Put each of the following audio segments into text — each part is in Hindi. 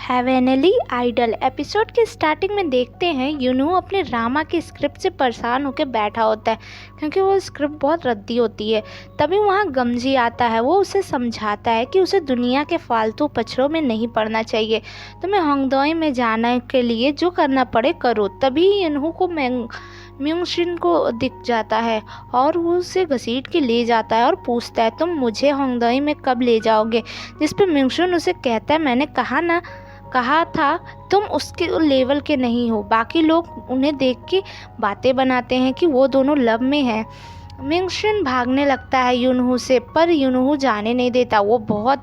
हेवेनली आइडल एपिसोड के स्टार्टिंग में देखते हैं यूनू अपने ड्रामा की स्क्रिप्ट से परेशान होकर बैठा होता है क्योंकि वो स्क्रिप्ट बहुत रद्दी होती है। तभी वहाँ गमजी आता है। वो उसे समझाता है कि उसे दुनिया के फालतू पचड़ों में नहीं पड़ना चाहिए। तुम्हें होंगदोई में जाने के लिए जो करना पड़े करो। तभी यूनू को म्यूंगशिन को दिख जाता है और वो उसे घसीट के ले जाता है और पूछता है, तुम मुझे होंगदोई में कब ले जाओगे? जिस पे म्यूंगशिन उसे कहता है, मैंने कहा था तुम उसके लेवल के नहीं हो। बाकी लोग उन्हें देख के बातें बनाते हैं कि वो दोनों लव में हैं। म्यूंगशिन भागने लगता है यूनहू से, पर यूनहू जाने नहीं देता। वो बहुत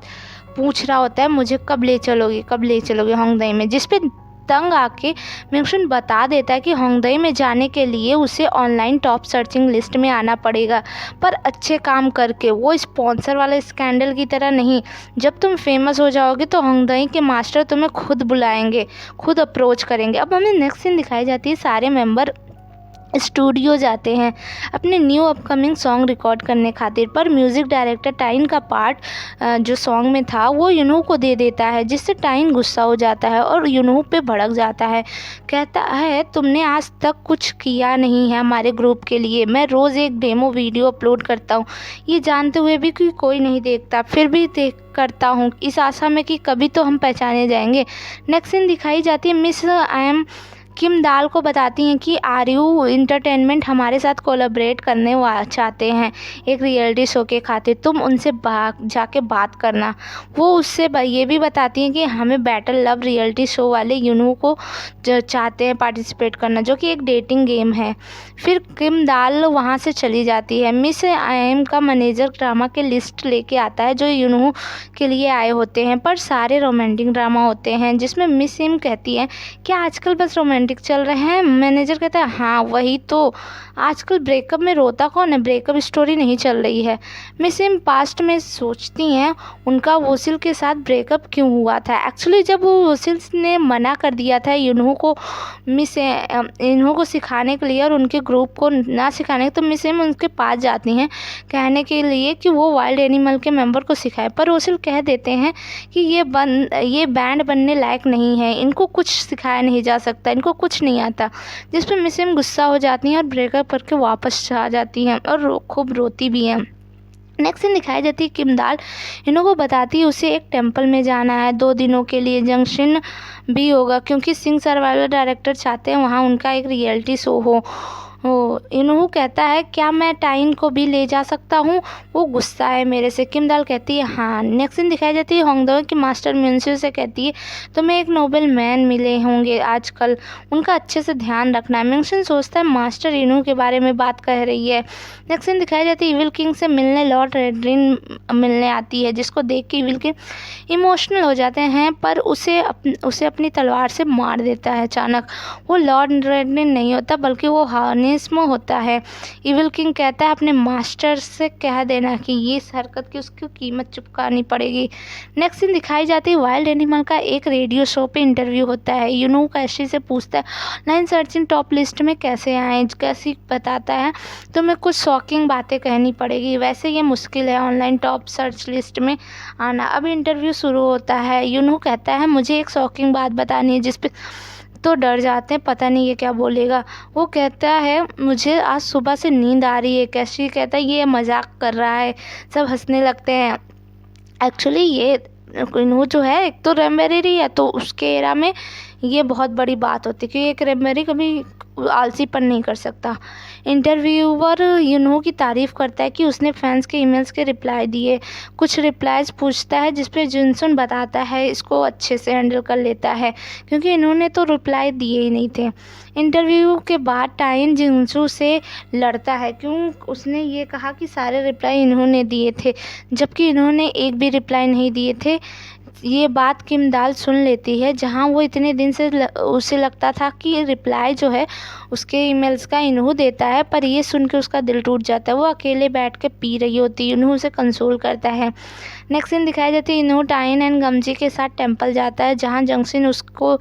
पूछ रहा होता है, मुझे कब ले चलोगे होंगदोई में? जिस पे तंग आके म्यूंगशिन बता देता है कि होंगदोई में जाने के लिए उसे ऑनलाइन टॉप सर्चिंग लिस्ट में आना पड़ेगा, पर अच्छे काम करके। वो स्पॉन्सर वाले स्कैंडल की तरह नहीं। जब तुम फेमस हो जाओगे तो होंगदोई के मास्टर तुम्हें खुद बुलाएंगे, खुद अप्रोच करेंगे। अब हमें नेक्स्ट सीन दिखाई जाती है, सारे मेंबर स्टूडियो जाते हैं अपने न्यू अपकमिंग सॉन्ग रिकॉर्ड करने खातिर, पर म्यूज़िक डायरेक्टर टाइन का पार्ट जो सॉन्ग में था वो यूनू को दे देता है, जिससे टाइन गुस्सा हो जाता है और यूनू पे भड़क जाता है। कहता है, तुमने आज तक कुछ किया नहीं है हमारे ग्रुप के लिए। मैं रोज़ एक डेमो वीडियो अपलोड करता हूँ, ये जानते हुए भी कि कोई नहीं देखता, फिर भी करता हूँ इस आशा में कि कभी तो हम पहचाने जाएंगे। नेक्स्ट सीन दिखाई जाती है, मिस आई एम किम दाल को बताती हैं कि आरयू इंटरटेनमेंट हमारे साथ कोलैबोरेट करने चाहते हैं एक रियलिटी शो के खातिर, तुम उनसे जाके बात करना। वो उससे ये भी बताती हैं कि हमें बैटल लव रियलिटी शो वाले यूनू को चाहते हैं पार्टिसिपेट करना, जो कि एक डेटिंग गेम है। फिर किम दाल वहाँ से चली जाती है। मिस आई एम का मैनेजर ड्रामा के लिस्ट लेके आता है जो यूनू के लिए आए होते हैं, पर सारे रोमांटिक ड्रामा होते हैं, जिसमें मिस एम कहती है क्या आजकल बस रोमांटिक चल रहे हैं? मैनेजर कहता है, हाँ वही तो, आजकल ब्रेकअप में रोता कौन है, ब्रेकअप स्टोरी नहीं चल रही है। मिस एम पास्ट में सोचती हैं उनका वोसिल के साथ ब्रेकअप क्यों हुआ था। एक्चुअली जब वो वोसिल ने मना कर दिया था इन्हों को सिखाने के लिए और उनके ग्रुप को ना सिखाने, तो मिस एम उनके पास जाती हैं कहने के लिए कि वो वाइल्ड एनिमल के मेंबर को सिखाए, पर वोसिल कह देते हैं कि ये बैंड बनने लायक नहीं है, इनको कुछ सिखाया नहीं जा सकता, इनको कुछ नहीं आता। जिस पर मिस एम गुस्सा हो जाती हैं और ब्रेकअप करके वापस आ जाती हैं और खूब रोती भी हैं। नेक्स्ट सीन दिखाई जाती है, किम दाल इन्हों को बताती है उसे एक टेंपल में जाना है 2 दिनों के लिए। जंक्शन भी होगा क्योंकि सिंह सर्वाइवल डायरेक्टर चाहते हैं वहाँ उनका एक रियलिटी शो हो। इन्हों कहता है, क्या मैं टाइन को भी ले जा सकता हूँ? वो गुस्सा है मेरे से। किम दाल कहती है, हाँ। नेक्स्ट दिन दिखाई जाती है, होंगदोई की मास्टर म्यूंगशिन से कहती है, तुम्हें एक नोबल मैन मिले होंगे आजकल, उनका अच्छे से ध्यान रखना है। म्यूंगशिन सोचता है मास्टर इन्हों के बारे में बात कह रही है। नेक्स्ट दिन दिखाई जाती है, इविल किंग से मिलने लॉर्ड रेडरिन मिलने आती है, जिसको देख के इविल किंग इमोशनल हो जाते हैं, पर उसे अपनी तलवार से मार देता है अचानक। वो लॉर्ड रेडरिन नहीं होता बल्कि वो होता है। इविल किंग कहता है अपने मास्टर से कह देना कि ये हरकत की उसकी कीमत चुकानी पड़ेगी। नेक्स्ट सीन दिखाई जाती है, वाइल्ड एनिमल का एक रेडियो शो पे इंटरव्यू होता है। यूनू कैशी से पूछता है ऑनलाइन सर्चिंग टॉप लिस्ट में कैसे आए। कैसी बताता है तुम्हें कुछ शॉकिंग बातें कहनी पड़ेगी, वैसे ये मुश्किल है ऑनलाइन टॉप सर्च लिस्ट में आना। अब इंटरव्यू शुरू होता है। यूनू कहता है मुझे एक शॉकिंग बात बतानी है, जिसपे तो डर जाते हैं, पता नहीं ये क्या बोलेगा। वो कहता है मुझे आज सुबह से नींद आ रही है। कैशी कहता है ये मजाक कर रहा है, सब हंसने लगते हैं। एक्चुअली ये जो है एक तो रेमबेरी है, तो उसके एरा में ये बहुत बड़ी बात होती है कि एक रेमबेरी कभी आलसीपन नहीं कर सकता। इंटरव्यूअर यूनू की तारीफ़ करता है कि उसने फैंस के ईमेल्स के रिप्लाई दिए। कुछ रिप्लाईज पूछता है जिस पे जिनसुन बताता है इसको अच्छे से हैंडल कर लेता है क्योंकि इन्होंने तो रिप्लाई दिए ही नहीं थे। इंटरव्यू के बाद टाइन जिनसू से लड़ता है क्यों उसने ये कहा कि सारे रिप्लाई इन्होंने दिए थे, जबकि इन्होंने एक भी रिप्लाई नहीं दिए थे। ये बात किम दाल सुन लेती है, जहाँ वो इतने दिन से उसे लगता था कि रिप्लाई जो है उसके ईमेल्स का इन्हों देता है, पर ये सुन के उसका दिल टूट जाता है। वो अकेले बैठ के पी रही होती है, इन्हों उसे कंसोल करता है। नेक्स्ट सीन दिखाई जाती है इन्हों टाइन एंड गमजी के साथ टेंपल जाता है, जहाँ जंक्शन उसको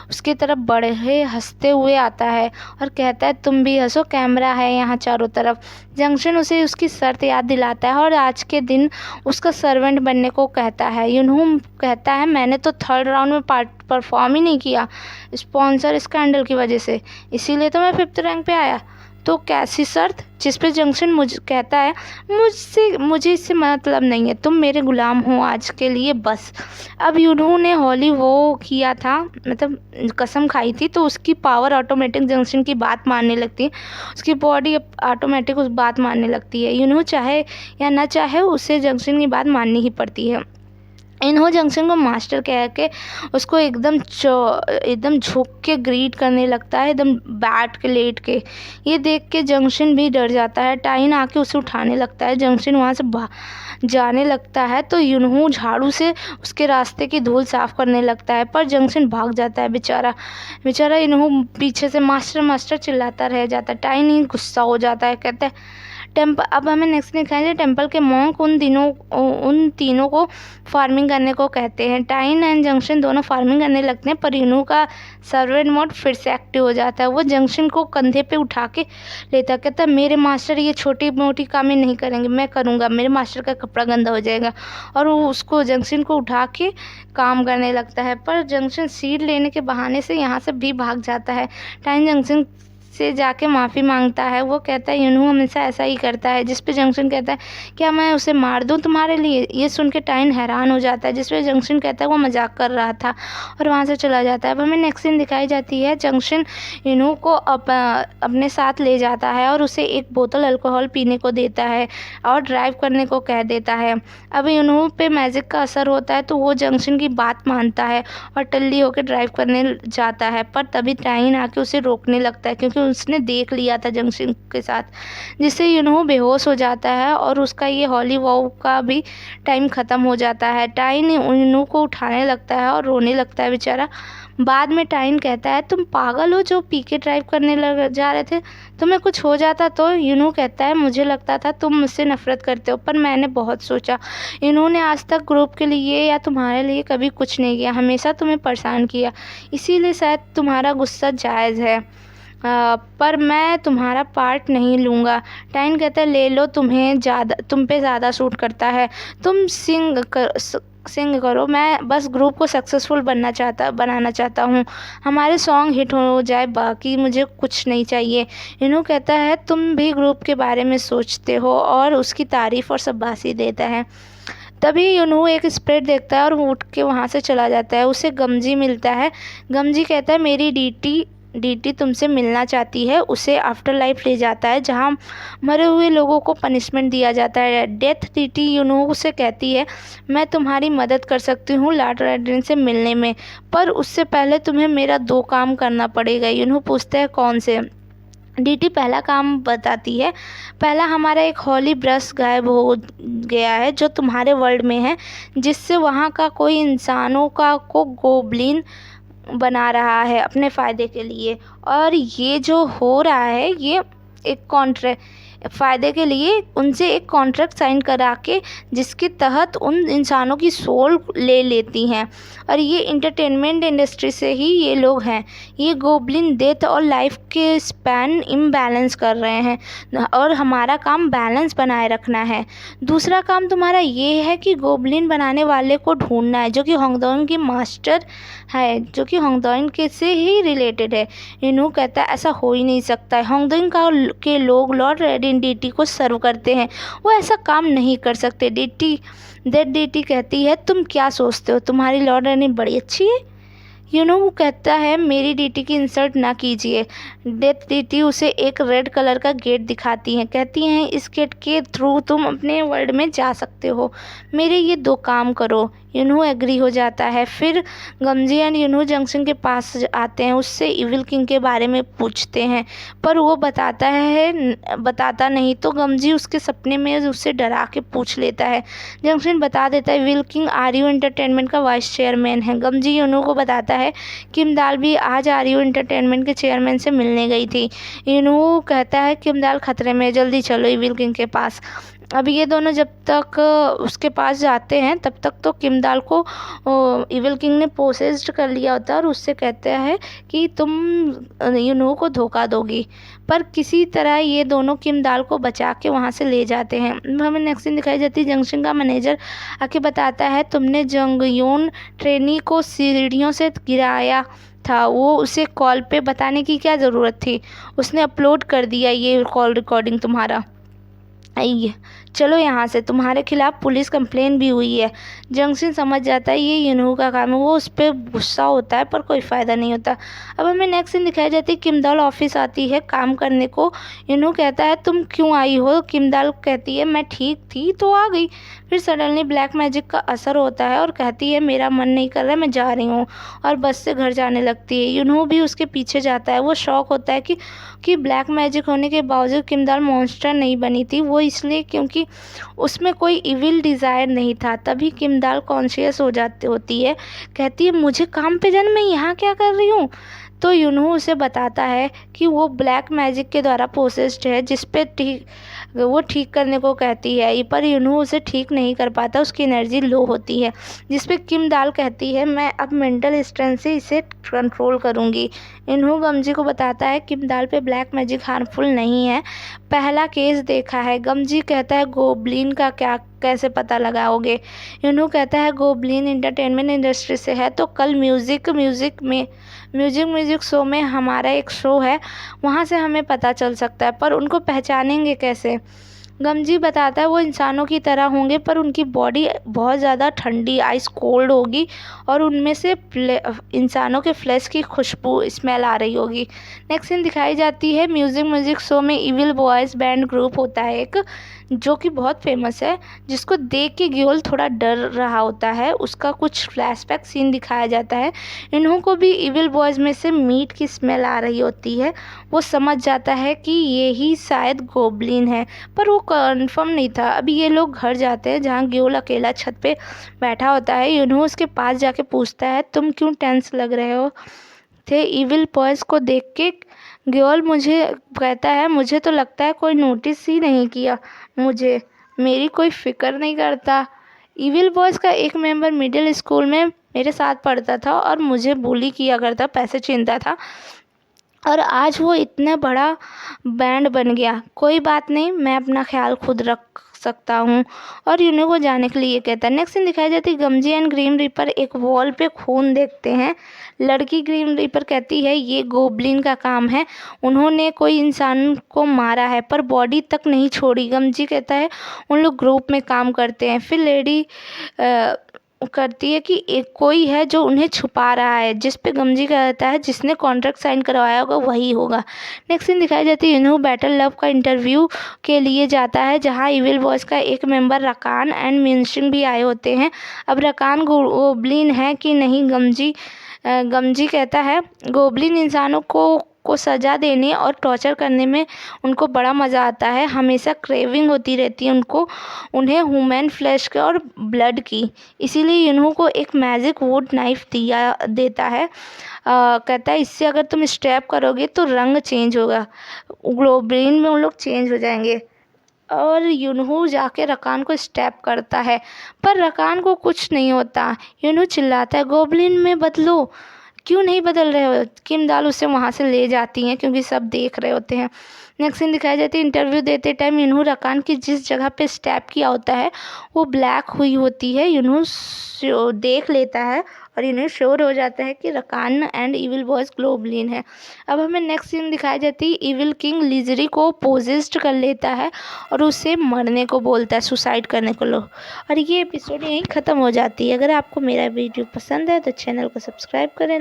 उसकी तरफ बढ़े हंसते हुए आता है और कहता है तुम भी हंसो, कैमरा है यहाँ चारों तरफ। जंक्शन उसे उसकी शर्त याद दिलाता है और आज के दिन उसका सर्वेंट बनने को कहता है। इन्हों कहता है मैंने तो थर्ड राउंड में परफॉर्म ही नहीं किया स्पॉन्सर स्कैंडल की वजह से, इसीलिए तो मैं 5th रैंक पे आया। तो कैसी शर्त? जिस पे जंक्शन मुझे कहता है मुझे इससे मतलब नहीं है, तुम मेरे गुलाम हो आज के लिए बस। अब उन्होंने हॉली वो किया था, मतलब कसम खाई थी, तो उसकी पावर ऑटोमेटिक जंक्शन की बात मानने लगती है, उसकी बॉडी ऑटोमेटिक उस बात मानने लगती है। यूनू चाहे या ना चाहे उसे जंक्शन की बात माननी ही पड़ती है। इन्हों जंक्शन को मास्टर कह के उसको एकदम झुक के ग्रीट करने लगता है, एकदम बैठ के लेट के। ये देख के जंक्शन भी डर जाता है। टाइन आके उसे उठाने लगता है, जंक्शन वहाँ से जाने लगता है तो यूनहू झाड़ू से उसके रास्ते की धूल साफ करने लगता है, पर जंक्शन भाग जाता है बेचारा यूनहू पीछे से मास्टर मास्टर चिल्लाता रह जाता है। टाइन ही गुस्सा हो जाता है, कहता है अब हमें नेक्स्ट दिखाएंगे टेंपल के मॉन्क उन तीनों को फार्मिंग करने को कहते हैं। टाइन एंड जंक्शन दोनों फार्मिंग करने लगते हैं, पर यूनू का सर्वेंट मोड फिर से एक्टिव हो जाता है। वो जंक्शन को कंधे पे उठा के लेता, कहता है मेरे मास्टर ये छोटी मोटी कामें नहीं करेंगे, मैं करूँगा, मेरे मास्टर का कपड़ा गंदा हो जाएगा। और वो उसको जंक्शन को उठा के काम करने लगता है, पर जंक्शन सीट लेने के बहाने से यहाँ से भी भाग जाता है। टाइन जंक्शन से जाके माफ़ी मांगता है। वो कहता है यूनू हमेशा ऐसा ही करता है, जिस पे जंक्शन कहता है क्या मैं उसे मार दूं तुम्हारे लिए। ये सुन के टाइन हैरान हो जाता है, जिस पे जंक्शन कहता है वो मजाक कर रहा था और वहाँ से चला जाता है। अब हमें नेक्स्ट सीन दिखाई जाती है जंक्शन यूनू को अपने साथ ले जाता है और उसे एक बोतल अल्कोहल पीने को देता है और ड्राइव करने को कह देता है। अब यूनू पे मैजिक का असर होता है तो वो जंक्शन की बात मानता है और टल्ली होकर ड्राइव करने जाता है, पर तभी टाइन आके उसे रोकने लगता है क्योंकि उसने देख लिया था जंक्शन के साथ, जिससे यूनू बेहोश हो जाता है और उसका ये हॉली वॉव का भी टाइम ख़त्म हो जाता है। टाइन यूनू को उठाने लगता है और रोने लगता है बेचारा। बाद में टाइन कहता है तुम पागल हो जो पी के ड्राइव करने लग जा रहे थे, तुम्हें कुछ हो जाता तो। यूनू कहता है मुझे लगता था तुम मुझसे नफरत करते हो, पर मैंने बहुत सोचा। इन्होंने आज तक ग्रुप के लिए या तुम्हारे लिए कभी कुछ नहीं किया, हमेशा तुम्हें परेशान किया, इसीलिए शायद तुम्हारा गुस्सा जायज़ है, पर मैं तुम्हारा पार्ट नहीं लूँगा। टाइन कहता है ले लो, तुम पे ज़्यादा सूट करता है, तुम सिंग करो, मैं बस ग्रुप को सक्सेसफुल बनाना चाहता हूँ, हमारे सॉन्ग हिट हो जाए, बाकी मुझे कुछ नहीं चाहिए। इन्हों कहता है तुम भी ग्रुप के बारे में सोचते हो, और उसकी तारीफ़ और शाबाशी देता है। तभी यूनू एक स्प्रेड देखता है और वो उठ के वहाँ से चला जाता है। उसे गमजी मिलता है। गमजी कहता है मेरी डीटी तुमसे मिलना चाहती है। उसे आफ्टर लाइफ ले जाता है जहाँ मरे हुए लोगों को पनिशमेंट दिया जाता है। डेथ डीटी यूनू से कहती है मैं तुम्हारी मदद कर सकती हूँ लॉर्ड रेडिन से मिलने में, पर उससे पहले तुम्हें मेरा 2 काम करना पड़ेगा। यूनू पूछता है कौन से। डीटी पहला काम बताती है। पहला, हमारा एक हॉली ब्रश गायब हो गया है जो तुम्हारे वर्ल्ड में है, जिससे वहाँ का कोई इंसानों को गोब्लिन बना रहा है अपने फ़ायदे के लिए। और ये जो हो रहा है ये एक फ़ायदे के लिए उनसे एक कॉन्ट्रैक्ट साइन करा के, जिसके तहत उन इंसानों की सोल ले लेती हैं। और ये इंटरटेनमेंट इंडस्ट्री से ही ये लोग हैं। ये गोब्लिन डेथ और लाइफ के स्पैन इम्बैलेंस कर रहे हैं और हमारा काम बैलेंस बनाए रखना है। दूसरा काम तुम्हारा ये है कि गोब्लिन बनाने वाले को ढूंढना है जो कि होंगडोंग की मास्टर है, जो कि होंगडोंग के से ही रिलेटेड है। इनू कहता है ऐसा हो ही नहीं सकता है, होंगडोंग के लोग लॉर्ड रेडिन डीटी को सर्व करते हैं, वो ऐसा काम नहीं कर सकते। डीटी कहती है तुम क्या सोचते हो, तुम्हारी लॉर्ड रेडिन बड़ी अच्छी है। यूनू कहता है मेरी डीटी की इंसल्ट ना कीजिए। डेथ डीटी उसे एक रेड कलर का गेट दिखाती हैं, कहती हैं इस गेट के थ्रू तुम अपने वर्ल्ड में जा सकते हो, मेरे ये 2 काम करो। यूनू एग्री हो जाता है। फिर गमजी एंड यूनू जंक्शन के पास आते हैं, उससे इविल किंग के बारे में पूछते हैं, पर वो बताता नहीं, तो गमजी उसके सपने में उससे डरा के पूछ लेता है। जंक्शन बता देता है इविल किंग आरयू एंटरटेनमेंट का वाइस चेयरमैन है। गमजी यूनू को बताता है किमदाल भी आज आरयू एंटरटेनमेंट के चेयरमैन से मिलने गई थी। यूनू कहता है किमदाल खतरे में, जल्दी चलो इविल किंग के पास। अब ये दोनों जब तक उसके पास जाते हैं तब तक तो किमदाल को इविल किंग ने पोसेस्ड कर लिया होता है और उससे कहते हैं कि तुम यूनू को धोखा दोगी, पर किसी तरह ये दोनों किमदाल को बचा के वहाँ से ले जाते हैं। हमें नेक्स्ट सीन दिखाई जाती है, जंक्शन का मैनेजर आके बताता है तुमने जंगयोन ट्रेनी को सीढ़ियों से गिराया था, वो उसे कॉल पे बताने की क्या ज़रूरत थी, उसने अपलोड कर दिया ये कॉल रिकॉर्डिंग तुम्हारा। आइए चलो यहाँ से, तुम्हारे खिलाफ पुलिस कंप्लेन भी हुई है। जंक्शन समझ जाता है ये यूनू का काम है, वो उस पर गुस्सा होता है पर कोई फ़ायदा नहीं होता। अब हमें नेक्स्ट सीन दिखाई जाती है, किमदाल ऑफिस आती है काम करने को। यूनू कहता है तुम क्यों आई हो, किमदाल कहती है मैं ठीक थी तो आ गई। फिर सडनली ब्लैक मैजिक का असर होता है और कहती है मेरा मन नहीं कर रहा, मैं जा रही हूँ, और बस से घर जाने लगती है। यूनू भी उसके पीछे जाता है। वो शॉक होता है कि ब्लैक मैजिक होने के बावजूद किमदाल मॉन्स्टर नहीं बनी थी, वो इसलिए क्योंकि उसमें कोई इविल डिज़ायर नहीं था। तभी किमदाल कॉन्शियस होती है, कहती है मुझे काम पे जाना, मैं यहाँ क्या कर रही हूँ। तो यूनू उसे बताता है कि वो ब्लैक मैजिक के द्वारा पोसेस्ड है, जिस पे वो ठीक करने को कहती है, पर यूनू उसे ठीक नहीं कर पाता, उसकी एनर्जी लो होती है, जिस पे किमदाल कहती है मैं अब मेंटल स्ट्रेंथ से इसे कंट्रोल करूँगी। यूनू गमजी को बताता है किमदाल पे ब्लैक मैजिक हार्मफुल नहीं है, पहला केस देखा है। गमजी कहता है गोब्लिन का क्या कैसे पता लगाओगे। यूनू कहता है गोब्लिन एंटरटेनमेंट इंडस्ट्री से है, तो कल म्यूजिक शो में हमारा एक शो है, वहाँ से हमें पता चल सकता है, पर उनको पहचानेंगे कैसे। गमजी बताता है वो इंसानों की तरह होंगे, पर उनकी बॉडी बहुत ज़्यादा ठंडी आइस कोल्ड होगी और उनमें से इंसानों के फ्लैश की खुशबू स्मेल आ रही होगी। नेक्स्ट सीन दिखाई जाती है, म्यूजिक शो में इविल बॉयज़ बैंड ग्रुप होता है एक, जो कि बहुत फेमस है, जिसको देख के ग्योल थोड़ा डर रहा होता है। उसका कुछ फ्लैशबैक सीन दिखाया जाता है। इन्हों को भी इविल बॉयज़ में से मीट की स्मेल आ रही होती है। वो समझ जाता है कि ये ही शायद गोब्लिन है, पर वो कंफर्म नहीं था। अभी ये लोग घर जाते हैं जहाँ ग्योल अकेला छत पे बैठा होता है। यूनू उसके पास जाके पूछता है तुम क्यों टेंस लग रहे हो थे इविल बॉयज़ को देख के। ग्योल मुझे कहता है मुझे तो लगता है कोई नोटिस ही नहीं किया मुझे, मेरी कोई फिक्र नहीं करता। इविल बॉयज़ का एक मेंबर मिडिल स्कूल में मेरे साथ पढ़ता था और मुझे bully किया करता, पैसे छीनता था, और आज वो इतना बड़ा बैंड बन गया। कोई बात नहीं, मैं अपना ख्याल खुद रख सकता हूँ, और यूनू को जाने के लिए कहता है। नेक्स्ट सीन दिखाई जाती है, गमजी एंड ग्रीम रीपर एक वॉल पे खून देखते हैं। लड़की ग्रीम रीपर कहती है ये गोब्लिन का काम है, उन्होंने कोई इंसान को मारा है पर बॉडी तक नहीं छोड़ी। गमजी कहता है उन लोग ग्रुप में काम करते हैं। फिर लेडी करती है कि एक कोई है जो उन्हें छुपा रहा है, जिस पे गमजी कहता है जिसने कॉन्ट्रैक्ट साइन करवाया होगा वही होगा। नेक्स्ट सीन दिखाई जाती है, यूनू बैटल लव का इंटरव्यू के लिए जाता है, जहां इविल बॉयज़ का एक मेंबर रकान एंड मिनशिंग भी आए होते हैं। अब रकान गोब्लिन है कि नहीं, गमजी कहता है गोब्लिन इंसानों को सज़ा देने और टॉर्चर करने में उनको बड़ा मज़ा आता है, हमेशा क्रेविंग होती रहती है उन्हें ह्यूमन फ्लैश के और ब्लड की, इसीलिए यूनू को एक मैजिक वुड नाइफ देता है। कहता है इससे अगर तुम स्टैब करोगे तो रंग चेंज होगा, ग्लोब्लिन में उन लोग चेंज हो जाएंगे। और यूनू जाके रकान को स्टैब करता है, पर रकान को कुछ नहीं होता। यूनू चिल्लाता है गोब्लिन में बदलो, क्यों नहीं बदल रहे हो। किमदाल उसे वहाँ से ले जाती हैं क्योंकि सब देख रहे होते हैं। नेक्स्ट सीन दिखाई जाती है, इंटरव्यू देते टाइम यूनू रकान की जिस जगह पे स्टैब किया होता है वो ब्लैक हुई होती है। यूनू देख लेता है और यूनू श्योर हो जाता है कि रकान एंड इविल बॉयज़ ग्लोब्लिन है। अब हमें नेक्स्ट सीन दिखाई जाती है, इविल किंग लिजरी को पोजेस्ड कर लेता है और उसे मरने को बोलता है, सुसाइड करने को लो। और ये एपिसोड यहीं ख़त्म हो जाती है। अगर आपको मेरा वीडियो पसंद है तो चैनल को सब्सक्राइब करें।